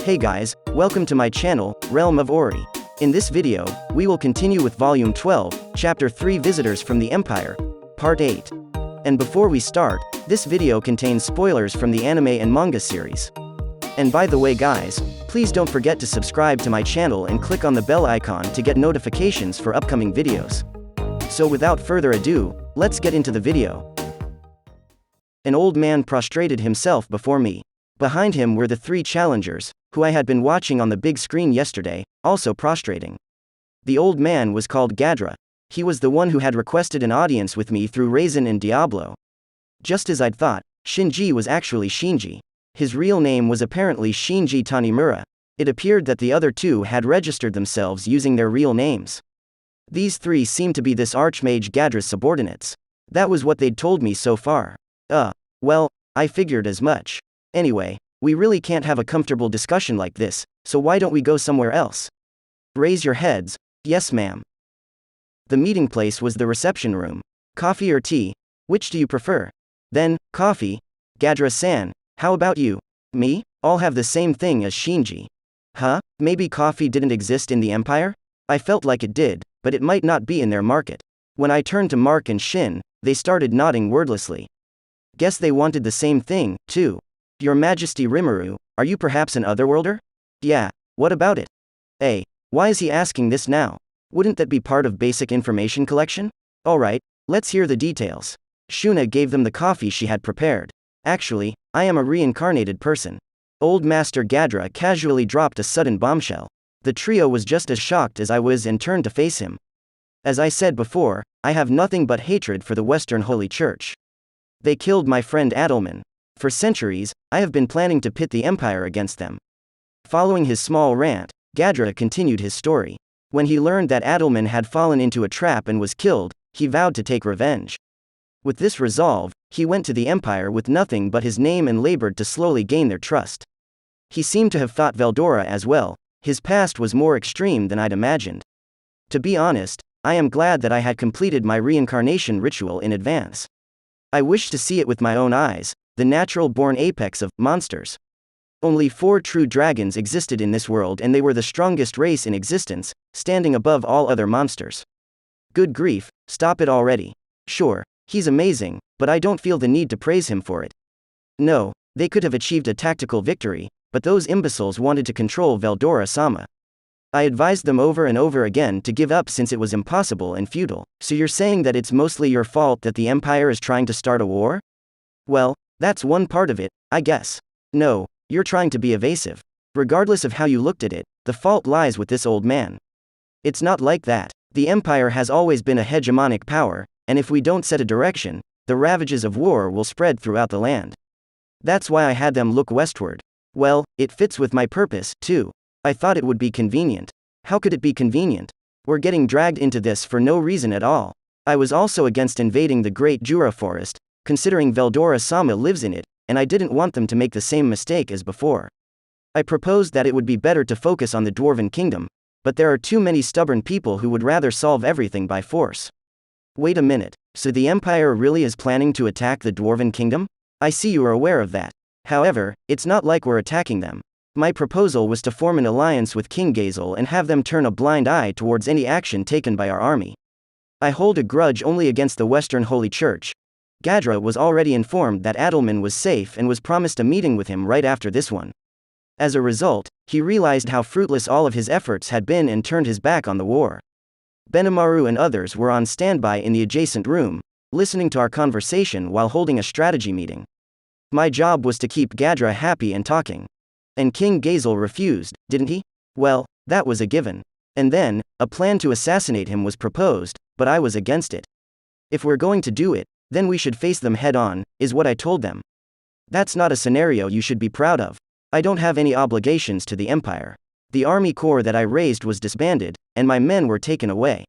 Hey guys, welcome to my channel, Realm of Ori. In this video, we will continue with Volume 12, Chapter 3 Visitors from the Empire, Part 8. And before we start, this video contains spoilers from the anime and manga series. And by the way guys, please don't forget to subscribe to my channel and click on the bell icon to get notifications for upcoming videos. So without further ado, let's get into the video. An old man prostrated himself before me. Behind him were the three challengers, who I had been watching on the big screen yesterday, also prostrating. The old man was called Gadra. He was the one who had requested an audience with me through Raisin and Diablo. Just as I'd thought, Shinji was actually Shinji. His real name was apparently Shinji Tanimura. It appeared that the other two had registered themselves using their real names. These three seemed to be this Archmage Gadra's subordinates. That was what they'd told me so far. Well, I figured as much. Anyway, we really can't have a comfortable discussion like this, so why don't we go somewhere else? Raise your heads. Yes, ma'am. The meeting place was the reception room. Coffee or tea? Which do you prefer? Then, coffee. Gadra-san, how about you? Me? I'll have the same thing as Shinji. Huh? Maybe coffee didn't exist in the Empire? I felt like it did, but it might not be in their market. When I turned to Mark and Shin, they started nodding wordlessly. Guess they wanted the same thing, too. Your Majesty Rimuru, are you perhaps an otherworlder? Yeah, what about it? Why is he asking this now? Wouldn't that be part of basic information collection? Alright, let's hear the details. Shuna gave them the coffee she had prepared. Actually, I am a reincarnated person. Old Master Gadra casually dropped a sudden bombshell. The trio was just as shocked as I was and turned to face him. As I said before, I have nothing but hatred for the Western Holy Church. They killed my friend Adelman. For centuries, I have been planning to pit the Empire against them. Following his small rant, Gadra continued his story. When he learned that Adelman had fallen into a trap and was killed, he vowed to take revenge. With this resolve, he went to the Empire with nothing but his name and labored to slowly gain their trust. He seemed to have thought Veldora as well. His past was more extreme than I'd imagined. To be honest, I am glad that I had completed my reincarnation ritual in advance. I wished to see it with my own eyes, the natural-born apex of monsters. Only 4 true dragons existed in this world and they were the strongest race in existence, standing above all other monsters. Good grief, stop it already. Sure, he's amazing, but I don't feel the need to praise him for it. No, they could have achieved a tactical victory, but those imbeciles wanted to control Veldora-sama. I advised them over and over again to give up since it was impossible and futile. So you're saying that it's mostly your fault that the Empire is trying to start a war? Well, that's one part of it, I guess. No, you're trying to be evasive. Regardless of how you looked at it, the fault lies with this old man. It's not like that. The Empire has always been a hegemonic power, and if we don't set a direction, the ravages of war will spread throughout the land. That's why I had them look westward. Well, it fits with my purpose, too. I thought it would be convenient. How could it be convenient? We're getting dragged into this for no reason at all. I was also against invading the Great Jura Forest, considering Veldora-sama lives in it, and I didn't want them to make the same mistake as before. I proposed that it would be better to focus on the Dwarven Kingdom, but there are too many stubborn people who would rather solve everything by force. Wait a minute, so the Empire really is planning to attack the Dwarven Kingdom? I see you are aware of that. However, it's not like we're attacking them. My proposal was to form an alliance with King Gazel and have them turn a blind eye towards any action taken by our army. I hold a grudge only against the Western Holy Church. Gadra was already informed that Adelman was safe and was promised a meeting with him right after this one. As a result, he realized how fruitless all of his efforts had been and turned his back on the war. Benimaru and others were on standby in the adjacent room, listening to our conversation while holding a strategy meeting. My job was to keep Gadra happy and talking. And King Gazel refused, didn't he? Well, that was a given. And then, a plan to assassinate him was proposed, but I was against it. If we're going to do it, then we should face them head-on, is what I told them. That's not a scenario you should be proud of. I don't have any obligations to the Empire. The army corps that I raised was disbanded, and my men were taken away.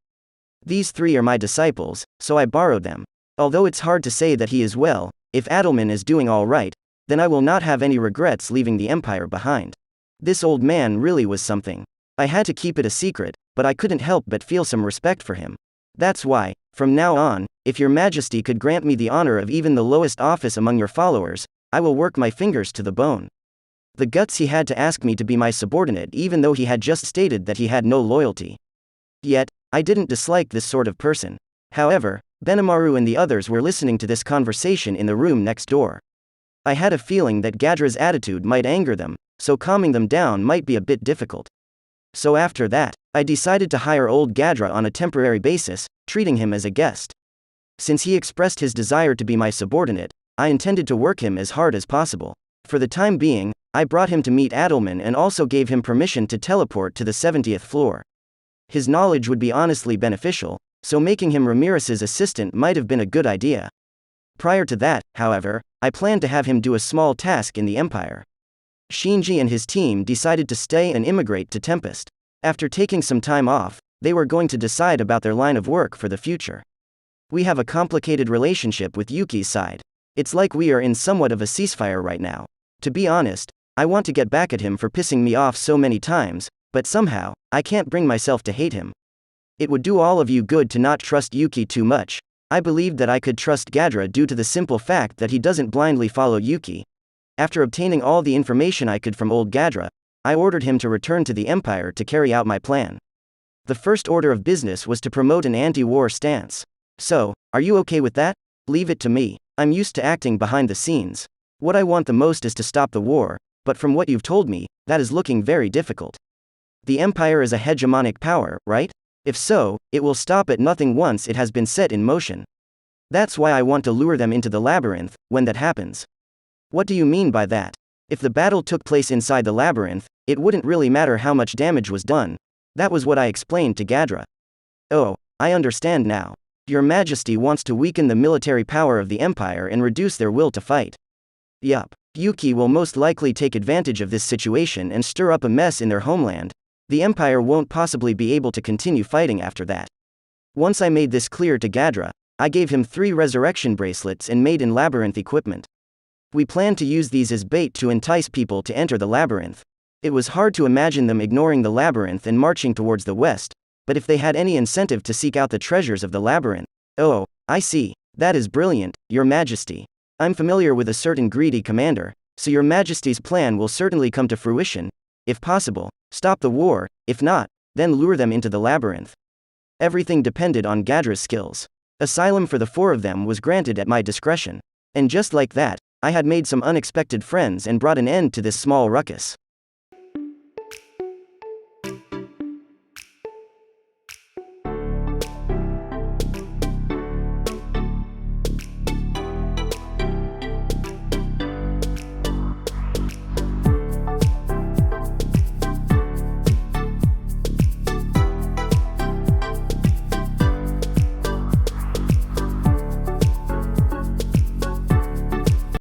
These 3 are my disciples, so I borrowed them. Although it's hard to say that he is well, if Adelman is doing all right, then I will not have any regrets leaving the Empire behind. This old man really was something. I had to keep it a secret, but I couldn't help but feel some respect for him. That's why, from now on, if your Majesty could grant me the honor of even the lowest office among your followers, I will work my fingers to the bone. The guts he had to ask me to be my subordinate even though he had just stated that he had no loyalty. Yet, I didn't dislike this sort of person. However, Benimaru and the others were listening to this conversation in the room next door. I had a feeling that Gadra's attitude might anger them, so calming them down might be a bit difficult. So after that, I decided to hire old Gadra on a temporary basis, treating him as a guest. Since he expressed his desire to be my subordinate, I intended to work him as hard as possible. For the time being, I brought him to meet Adelman and also gave him permission to teleport to the 70th floor. His knowledge would be honestly beneficial, so making him Ramirez's assistant might have been a good idea. Prior to that, however, I planned to have him do a small task in the Empire. Shinji and his team decided to stay and immigrate to Tempest. After taking some time off, they were going to decide about their line of work for the future. We have a complicated relationship with Yuki's side. It's like we are in somewhat of a ceasefire right now. To be honest, I want to get back at him for pissing me off so many times, but somehow, I can't bring myself to hate him. It would do all of you good to not trust Yuki too much. I believed that I could trust Gadra due to the simple fact that he doesn't blindly follow Yuki. After obtaining all the information I could from old Gadra, I ordered him to return to the Empire to carry out my plan. The first order of business was to promote an anti-war stance. So, are you okay with that? Leave it to me. I'm used to acting behind the scenes. What I want the most is to stop the war, but from what you've told me, that is looking very difficult. The Empire is a hegemonic power, right? If so, it will stop at nothing once it has been set in motion. That's why I want to lure them into the labyrinth, when that happens. What do you mean by that? If the battle took place inside the labyrinth, it wouldn't really matter how much damage was done. That was what I explained to Gadra. Oh, I understand now. Your Majesty wants to weaken the military power of the Empire and reduce their will to fight. Yup. Yuki will most likely take advantage of this situation and stir up a mess in their homeland. The Empire won't possibly be able to continue fighting after that. Once I made this clear to Gadra, I gave him 3 resurrection bracelets and made in labyrinth equipment. We planned to use these as bait to entice people to enter the labyrinth. It was hard to imagine them ignoring the labyrinth and marching towards the west, but if they had any incentive to seek out the treasures of the labyrinth. Oh, I see. That is brilliant, Your Majesty. I'm familiar with a certain greedy commander, so Your Majesty's plan will certainly come to fruition. If possible, stop the war, if not, then lure them into the labyrinth. Everything depended on Gadra's skills. Asylum for the 4 of them was granted at my discretion. And just like that, I had made some unexpected friends and brought an end to this small ruckus.